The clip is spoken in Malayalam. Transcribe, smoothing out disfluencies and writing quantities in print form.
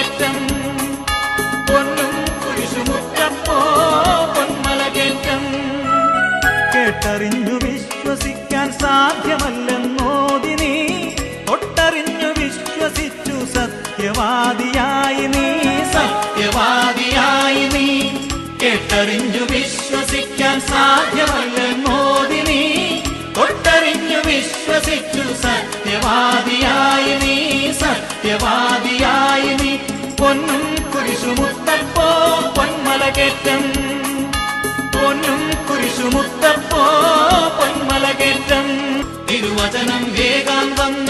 പൊന്മലകേറ്റം പൊന്നും കുരിശുമുറ്റപ്പോ പൊന്മലകേറ്റം. കേട്ടറിഞ്ഞു വിശ്വസിക്കാൻ സാധ്യമല്ലെന്നോതി നീ, തൊട്ടറിഞ്ഞു വിശ്വസിച്ചു സത്യവാദിയായി നീ, സത്യവാദിയായി നീ. കേട്ടറിഞ്ഞു വിശ്വസിക്കാൻ സാധ്യമല്ലെന്നോതി നീ, തൊട്ടറിഞ്ഞു വിശ്വസിച്ചു സത്യവാദിയായി നീ, സത്യവാദിയായി നീ. പൊന്നും കുരിശുമുത്തപ്പോ പൊന്മലകേറ്റം പൊന്നും കുരിശുമുത്തപ്പോ പൊന്മലകേറ്റം. തിരുവചനം വേഗം വന്ന